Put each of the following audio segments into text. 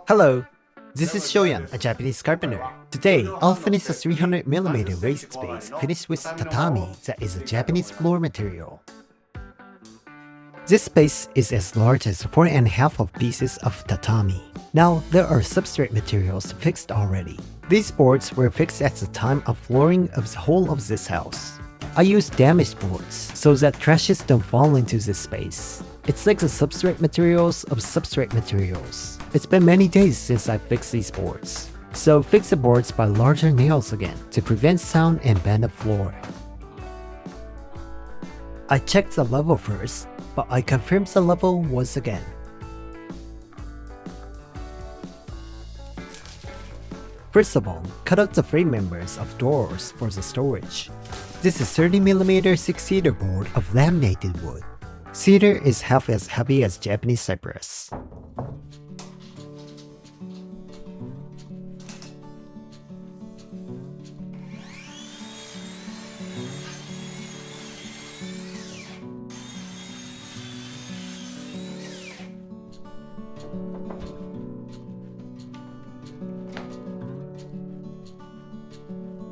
Hello, this is Shoyan, a Japanese carpenter. Today, I'll finish a 300mm raised space finished with tatami that is a Japanese floor material. This space is as large as 4.5 of pieces of tatami. Now, there are substrate materials fixed already. These boards were fixed at the time of flooring of the whole of this house. I used damaged boards so that trashes don't fall into this space. It's like the substrate materials of substrate materials. It's been many days since I fixed these boards. So fix the boards by larger nails again to prevent sound and bend the floor. I checked the level first, but I confirmed the level once again. First of all, cut out the frame members of doors for the storage. This is 30mm 6-seater board of laminated wood. Cedar is half as heavy as Japanese cypress.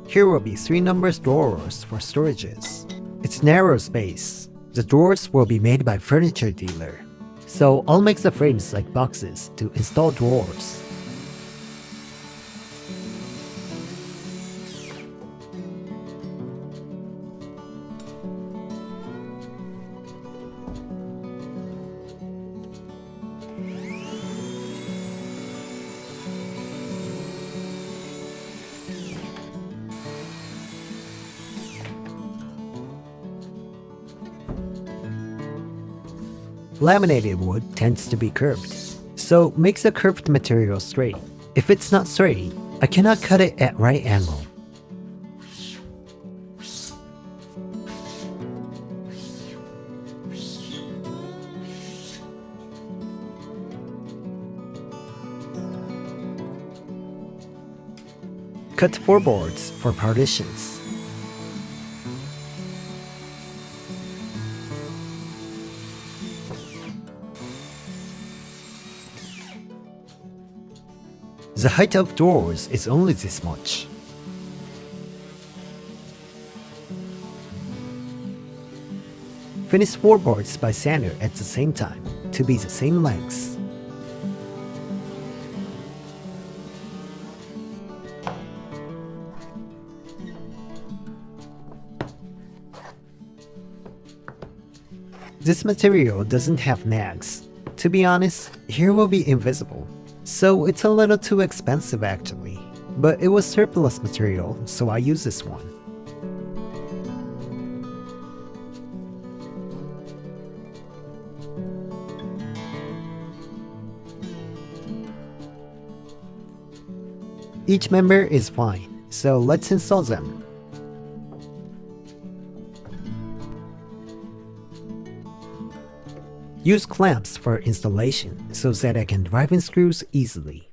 Here will be 3 numbers drawers for storages. It's narrow space. The drawers will be made by furniture dealer. So I'll make the frames like boxes to install drawers. Laminated wood tends to be curved, so make the curved material straight. If it's not straight, I cannot cut it at right angle. Cut 4 boards for partitions. The height of doors is only this much. Finish 4 boards by sander at the same time to be the same lengths. This material doesn't have nags. To be honest, here will be invisible. So it's a little too expensive actually, but it was surplus material, so I use this one. Each member is fine, so let's install them. Use clamps for installation so that I can drive in screws easily.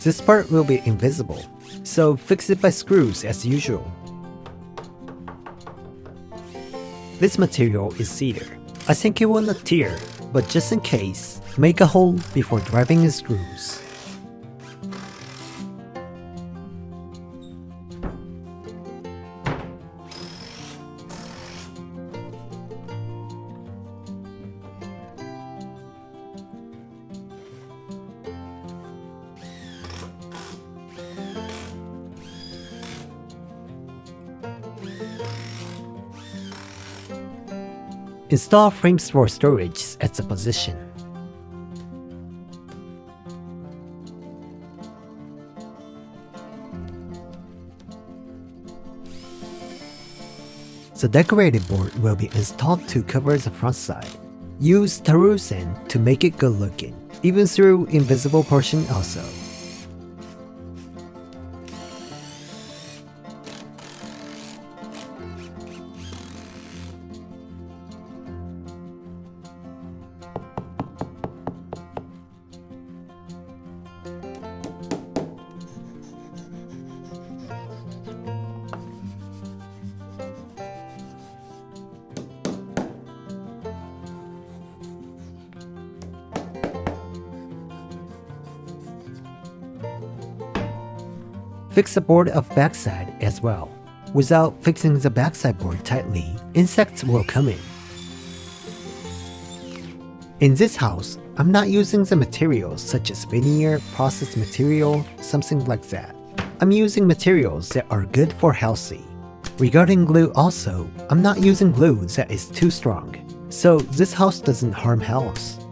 This part will be invisible, so fix it by screws as usual. This material is cedar. I think it will not tear, but just in case, make a hole before driving in screws. Install frames for storage at the position. The decorated board will be installed to cover the front side. Use Tarusen to make it good looking, even through invisible portion also. fix the board of backside as well. Without fixing the backside board tightly, insects will come in. In this house, I'm not using the materials such as veneer, processed material, something like that. I'm using materials that are good for healthy. Regarding glue also, I'm not using glue that is too strong, so this house doesn't harm health.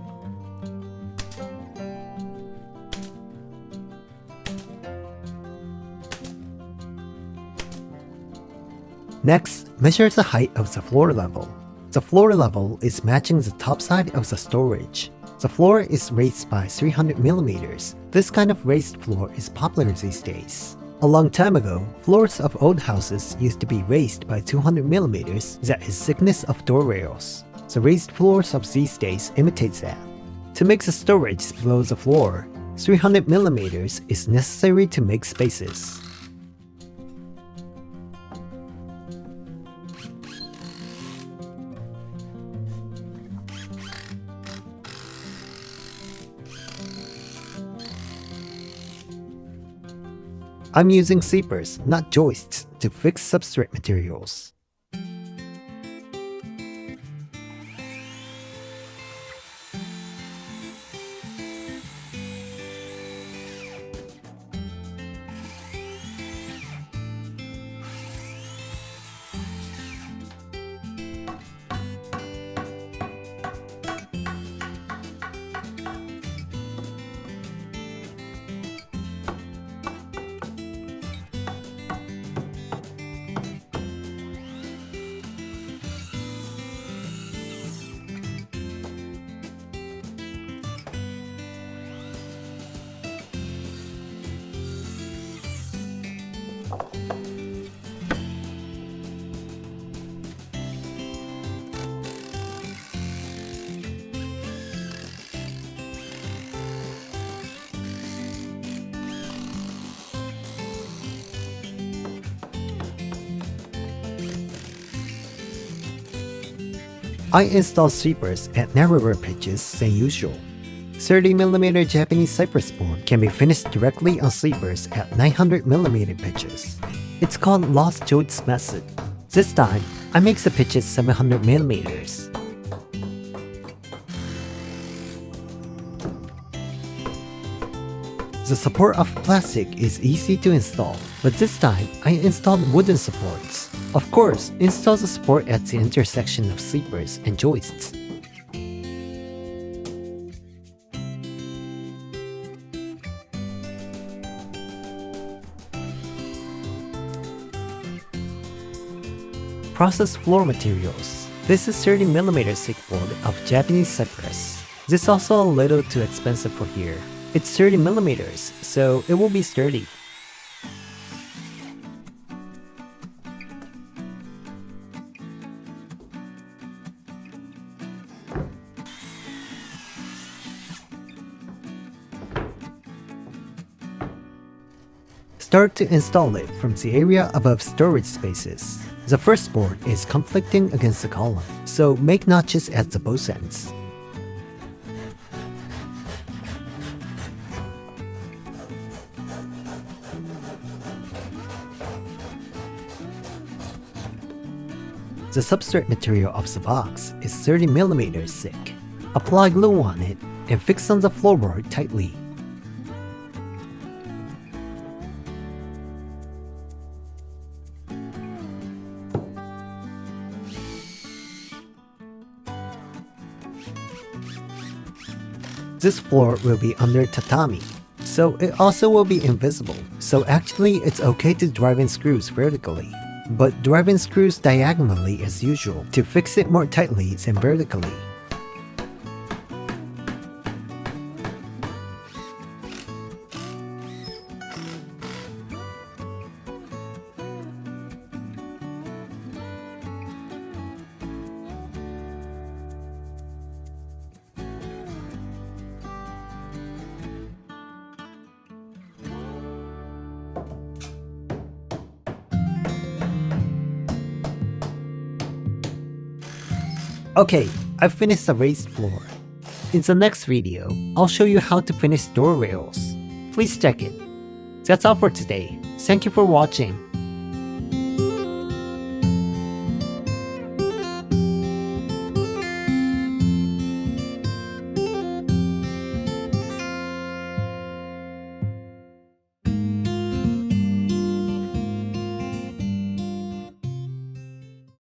Next, measure the height of the floor level. The floor level is matching the top side of the storage. The floor is raised by 300mm. This kind of raised floor is popular these days. A long time ago, floors of old houses used to be raised by 200mm, that is thickness of door rails. The raised floors of these days imitate that. To make the storage below the floor, 300mm is necessary to make spaces. I'm using cypress, not joists, to fix substrate materials. I installed sleepers at narrower pitches than usual. 30mm Japanese cypress board can be finished directly on sleepers at 900mm pitches. It's called lost joints method. This time, I make the pitches 700mm. The support of plastic is easy to install, but this time I installed wooden supports. Of course, install the support at the intersection of sleepers and joists. Processed floor materials. This is 30mm thick board of Japanese cypress. This is also a little too expensive for here. It's 30mm, so it will be sturdy. Start to install it from the area above storage spaces. The first board is conflicting against the column, so make notches at the both ends. The substrate material of the box is 30mm thick. Apply glue on it and fix on the floorboard tightly. This floor will be under tatami, so it also will be invisible. So actually it's okay to drive in screws vertically, but drive in screws diagonally as usual to fix it more tightly than vertically. Okay, I've finished the raised floor. In the next video, I'll show you how to finish door rails. Please check it. That's all for today. Thank you for watching.